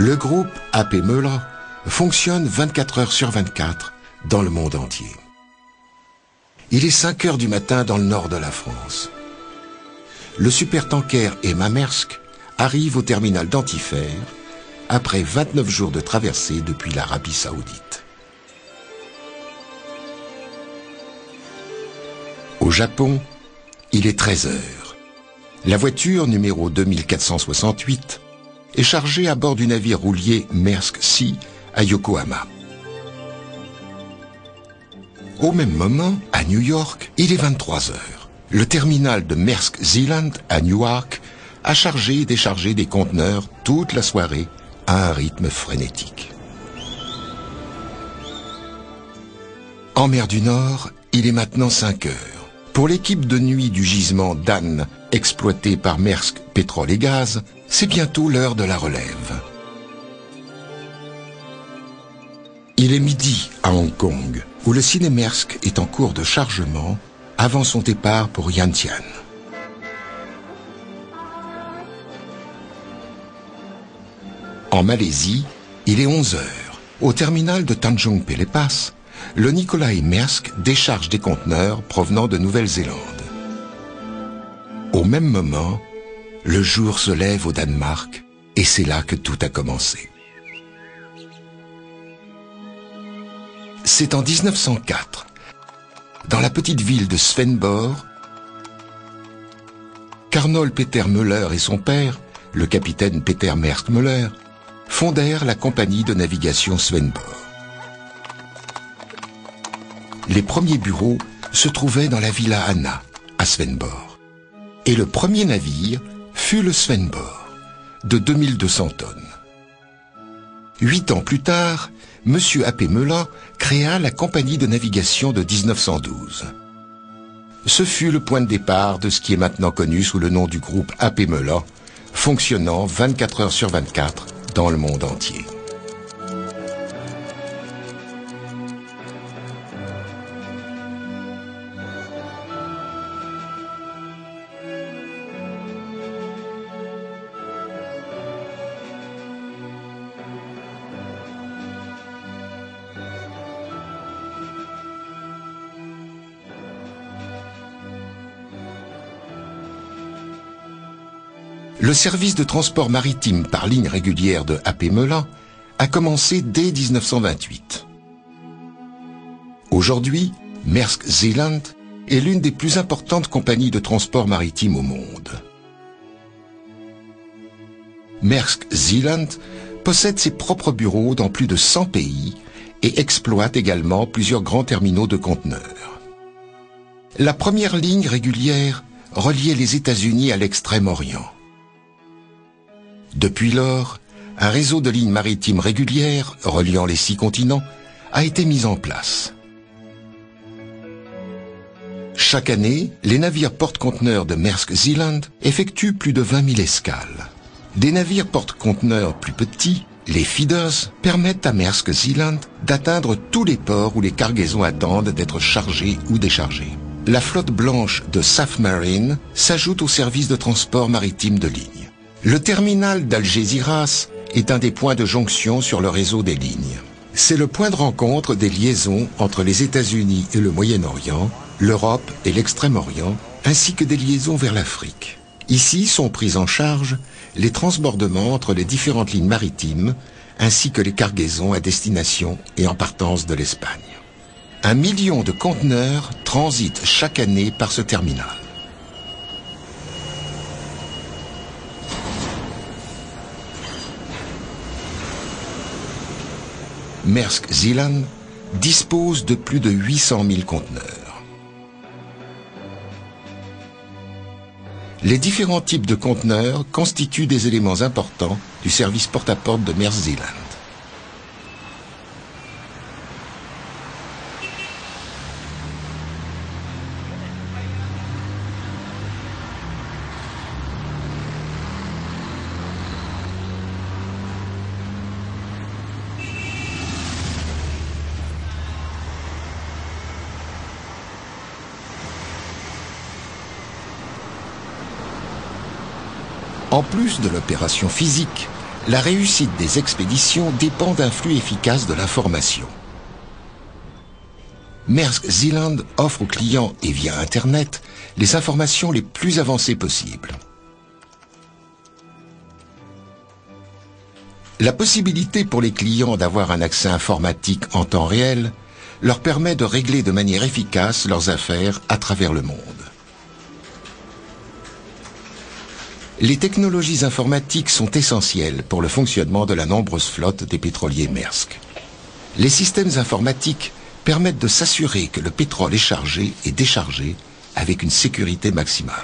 Le groupe A.P. Møller fonctionne 24 heures sur 24 dans le monde entier. Il est 5 heures du matin dans le nord de la France. Le supertanker Emma Maersk arrive au terminal d'Antifer après 29 jours de traversée depuis l'Arabie Saoudite. Au Japon, il est 13 heures. La voiture numéro 2468 est chargée à bord du navire roulier Maersk Sea à Yokohama. Au même moment, à New York, il est 23 heures. Le terminal de Maersk Zeeland à Newark a chargé et déchargé des conteneurs toute la soirée à un rythme frénétique. En mer du Nord, il est maintenant 5 heures. Pour l'équipe de nuit du gisement Dan, exploité par Maersk Pétrole et Gaz, c'est bientôt l'heure de la relève. Il est midi à Hong Kong, où le Ciné-Maersk est en cours de chargement avant son départ pour Yantian. En Malaisie, il est 11 heures. Au terminal de Tanjung Pelepas, le Nikolai Maersk décharge des conteneurs provenant de Nouvelle-Zélande. Au même moment, le jour se lève au Danemark et c'est là que tout a commencé. C'est en 1904, dans la petite ville de Svendborg, qu'Arnold Peter Møller et son père, le capitaine Peter Maersk Møller, fondèrent la compagnie de navigation Svendborg. Les premiers bureaux se trouvaient dans la Villa Anna, à Svendborg. Et le premier navire fut le Svendborg, de 2200 tonnes. 8 ans plus tard, M. A.P. Møller créa la compagnie de navigation de 1912. Ce fut le point de départ de ce qui est maintenant connu sous le nom du groupe A.P. Møller, fonctionnant 24 heures sur 24 dans le monde entier. Le service de transport maritime par ligne régulière de A.P. Møller a commencé dès 1928. Aujourd'hui, Maersk Zeeland est l'une des plus importantes compagnies de transport maritime au monde. Maersk Zeeland possède ses propres bureaux dans plus de 100 pays et exploite également plusieurs grands terminaux de conteneurs. La première ligne régulière reliait les États-Unis à l'Extrême-Orient. Depuis lors, un réseau de lignes maritimes régulières reliant les 6 continents a été mis en place. Chaque année, les navires porte-conteneurs de Maersk Zeeland effectuent plus de 20 000 escales. Des navires porte-conteneurs plus petits, les feeders, permettent à Maersk Zeeland d'atteindre tous les ports où les cargaisons attendent d'être chargées ou déchargées. La flotte blanche de Safmarine s'ajoute au service de transport maritime de ligne. Le terminal d'Algésiras est un des points de jonction sur le réseau des lignes. C'est le point de rencontre des liaisons entre les États-Unis et le Moyen-Orient, l'Europe et l'Extrême-Orient, ainsi que des liaisons vers l'Afrique. Ici sont pris en charge les transbordements entre les différentes lignes maritimes, ainsi que les cargaisons à destination et en partance de l'Espagne. 1 million de conteneurs transitent chaque année par ce terminal. Maersk Zeeland dispose de plus de 800 000 conteneurs. Les différents types de conteneurs constituent des éléments importants du service porte-à-porte de Maersk Zeeland. En plus de l'opération physique, La réussite des expéditions dépend d'un flux efficace de l'information. Maersk Zealand offre aux clients et via Internet les informations les plus avancées possibles. La possibilité pour les clients d'avoir un accès informatique en temps réel leur permet de régler de manière efficace leurs affaires à travers le monde. Les technologies informatiques sont essentielles pour le fonctionnement de la nombreuse flotte des pétroliers Maersk. Les systèmes informatiques permettent de s'assurer que le pétrole est chargé et déchargé avec une sécurité maximale.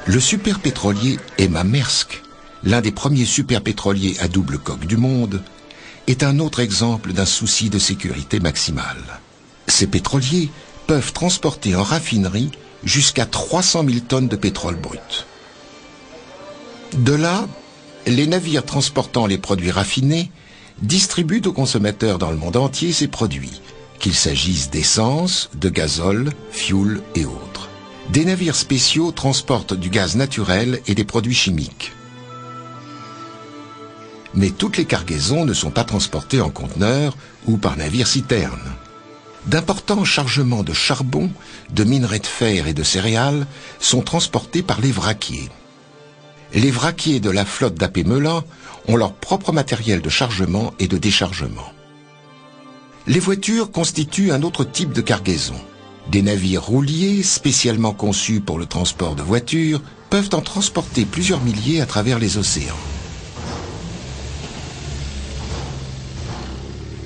Le superpétrolier Emma Maersk, l'un des premiers superpétroliers à double coque du monde, est un autre exemple d'un souci de sécurité maximale. Ces pétroliers peuvent transporter en raffinerie jusqu'à 300 000 tonnes de pétrole brut. De là, les navires transportant les produits raffinés distribuent aux consommateurs dans le monde entier ces produits, qu'il s'agisse d'essence, de gazole, fioul et autres. Des navires spéciaux transportent du gaz naturel et des produits chimiques. Mais toutes les cargaisons ne sont pas transportées en conteneurs ou par navire-citerne. D'importants chargements de charbon, de minerais de fer et de céréales sont transportés par les vraquiers. Les vraquiers de la flotte d'A.P. Møller ont leur propre matériel de chargement et de déchargement. Les voitures constituent un autre type de cargaison. Des navires rouliers, spécialement conçus pour le transport de voitures, peuvent en transporter plusieurs milliers à travers les océans.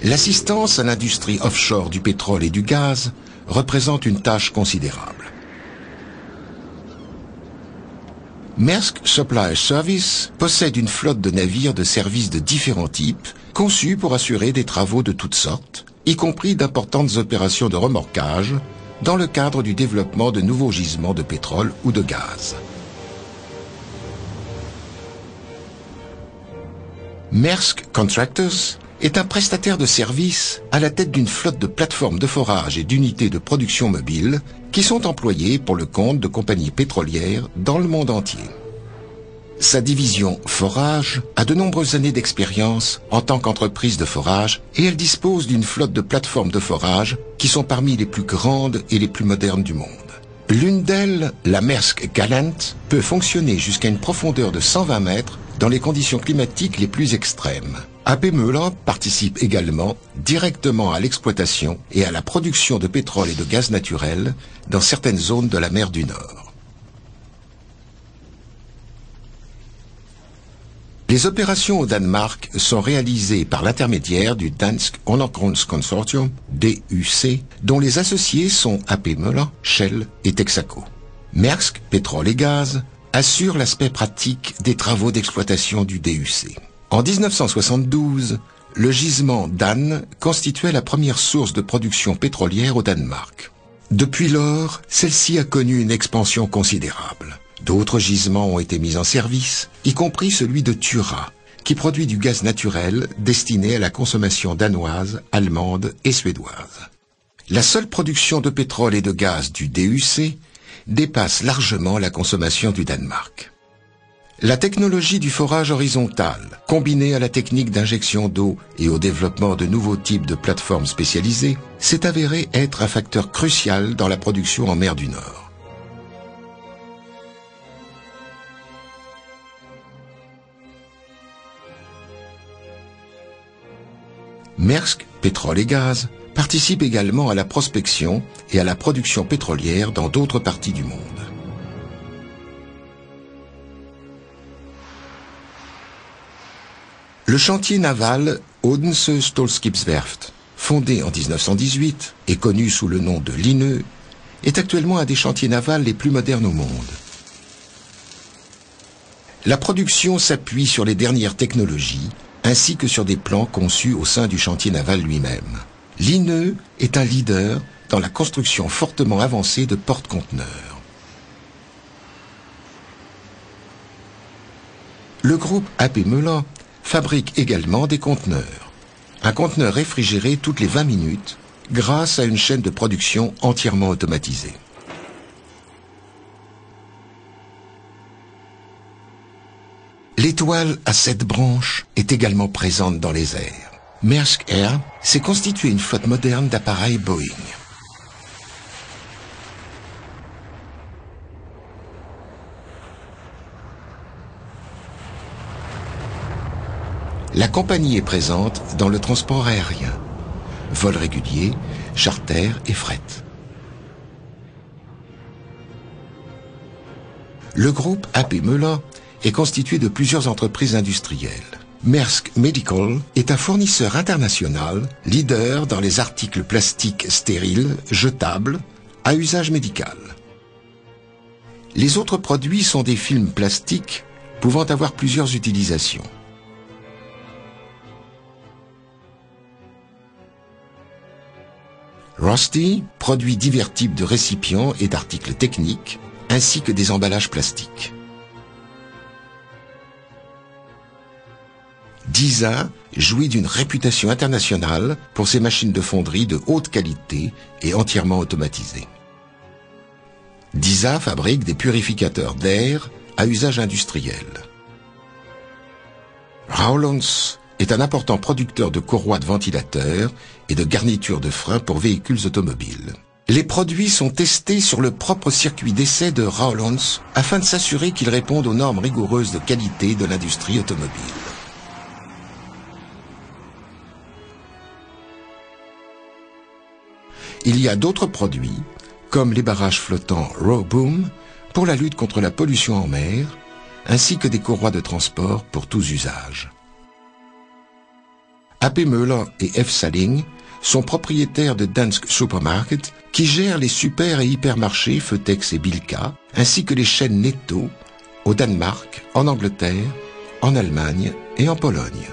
L'assistance à l'industrie offshore du pétrole et du gaz représente une tâche considérable. Maersk Supply Service possède une flotte de navires de services de différents types, conçus pour assurer des travaux de toutes sortes, y compris d'importantes opérations de remorquage, dans le cadre du développement de nouveaux gisements de pétrole ou de gaz. Maersk Contractors est un prestataire de services à la tête d'une flotte de plateformes de forage et d'unités de production mobiles qui sont employées pour le compte de compagnies pétrolières dans le monde entier. Sa division Forage a de nombreuses années d'expérience en tant qu'entreprise de forage et elle dispose d'une flotte de plateformes de forage qui sont parmi les plus grandes et les plus modernes du monde. L'une d'elles, la Maersk Gallant, peut fonctionner jusqu'à une profondeur de 120 mètres dans les conditions climatiques les plus extrêmes. A.P. Møller participe également directement à l'exploitation et à la production de pétrole et de gaz naturel dans certaines zones de la mer du Nord. Les opérations au Danemark sont réalisées par l'intermédiaire du Dansk Undergrundsconsortium, DUC, dont les associés sont A.P. Møller, Shell et Texaco. Maersk, pétrole et gaz, assure l'aspect pratique des travaux d'exploitation du DUC. En 1972, le gisement Dan constituait la première source de production pétrolière au Danemark. Depuis lors, celle-ci a connu une expansion considérable. D'autres gisements ont été mis en service, y compris celui de Tura, qui produit du gaz naturel destiné à la consommation danoise, allemande et suédoise. La seule production de pétrole et de gaz du DUC dépasse largement la consommation du Danemark. La technologie du forage horizontal, combinée à la technique d'injection d'eau et au développement de nouveaux types de plateformes spécialisées, s'est avérée être un facteur crucial dans la production en mer du Nord. Maersk, pétrole et gaz, participe également à la prospection et à la production pétrolière dans d'autres parties du monde. Le chantier naval Odense Stålskibsværft, fondé en 1918 et connu sous le nom de Linø, est actuellement un des chantiers navals les plus modernes au monde. La production s'appuie sur les dernières technologies ainsi que sur des plans conçus au sein du chantier naval lui-même. Linø est un leader dans la construction fortement avancée de porte-conteneurs. Le groupe A.P. Møller fabrique également des conteneurs. Un conteneur réfrigéré toutes les 20 minutes grâce à une chaîne de production entièrement automatisée. Les L'étoile à 7 branches est également présente dans les airs. Maersk Air s'est constitué une flotte moderne d'appareils Boeing. La compagnie est présente dans le transport aérien, vols réguliers, charter et fret. Le groupe A.P. Møller est constitué de plusieurs entreprises industrielles. Maersk Medical est un fournisseur international, leader dans les articles plastiques stériles, jetables, à usage médical. Les autres produits sont des films plastiques pouvant avoir plusieurs utilisations. Rusty produit divers types de récipients et d'articles techniques, ainsi que des emballages plastiques. DISA jouit d'une réputation internationale pour ses machines de fonderie de haute qualité et entièrement automatisées. DISA fabrique des purificateurs d'air à usage industriel. Rauland est un important producteur de courroies de ventilateurs et de garnitures de freins pour véhicules automobiles. Les produits sont testés sur le propre circuit d'essai de Rauland afin de s'assurer qu'ils répondent aux normes rigoureuses de qualité de l'industrie automobile. Il y a d'autres produits, comme les barrages flottants Rowboom pour la lutte contre la pollution en mer, ainsi que des courroies de transport pour tous usages. A.P. Møller et F. Salling sont propriétaires de Dansk Supermarket qui gèrent les super et hypermarchés Feutex et Bilka, ainsi que les chaînes Netto au Danemark, en Angleterre, en Allemagne et en Pologne.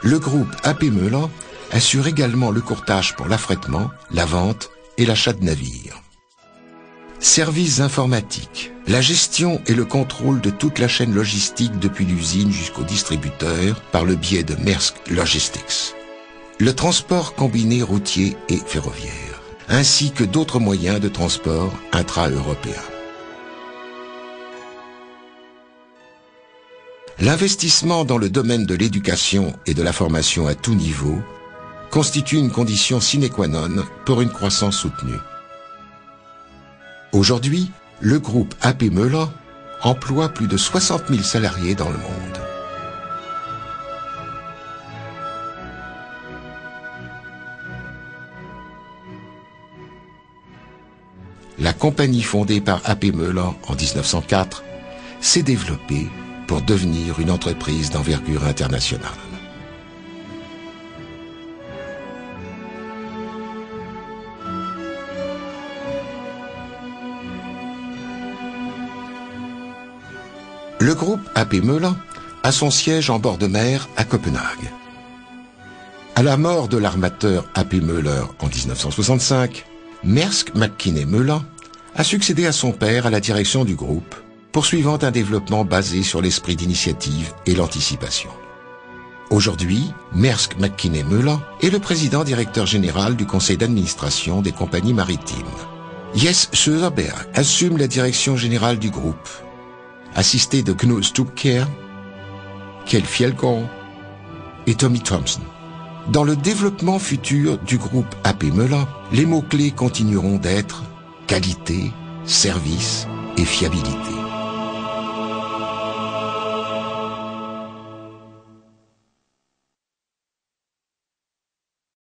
Le groupe A.P. Møller assure également le courtage pour l'affrètement, la vente et l'achat de navires. Services informatiques, la gestion et le contrôle de toute la chaîne logistique depuis l'usine jusqu'au distributeur par le biais de Maersk Logistics. Le transport combiné routier et ferroviaire, ainsi que d'autres moyens de transport intra-européens. L'investissement dans le domaine de l'éducation et de la formation à tout niveau constitue une condition sine qua non pour une croissance soutenue. Aujourd'hui, le groupe A.P. Møller emploie plus de 60 000 salariés dans le monde. La compagnie fondée par A.P. Møller en 1904 s'est développée pour devenir une entreprise d'envergure internationale. Le groupe A.P. Møller a son siège en bord de mer à Copenhague. À la mort de l'armateur A.P. Møller en 1965, Maersk Mc-Kinney Møller a succédé à son père à la direction du groupe, poursuivant un développement basé sur l'esprit d'initiative et l'anticipation. Aujourd'hui, Maersk Mc-Kinney Møller est le président-directeur général du conseil d'administration des compagnies maritimes. Jes Söderberg assume la direction générale du groupe, assisté de Knud Stubkjær, Kjell Fjeldgaard et Tommy Thompson. Dans le développement futur du groupe A.P. Møller, les mots-clés continueront d'être qualité, service et fiabilité.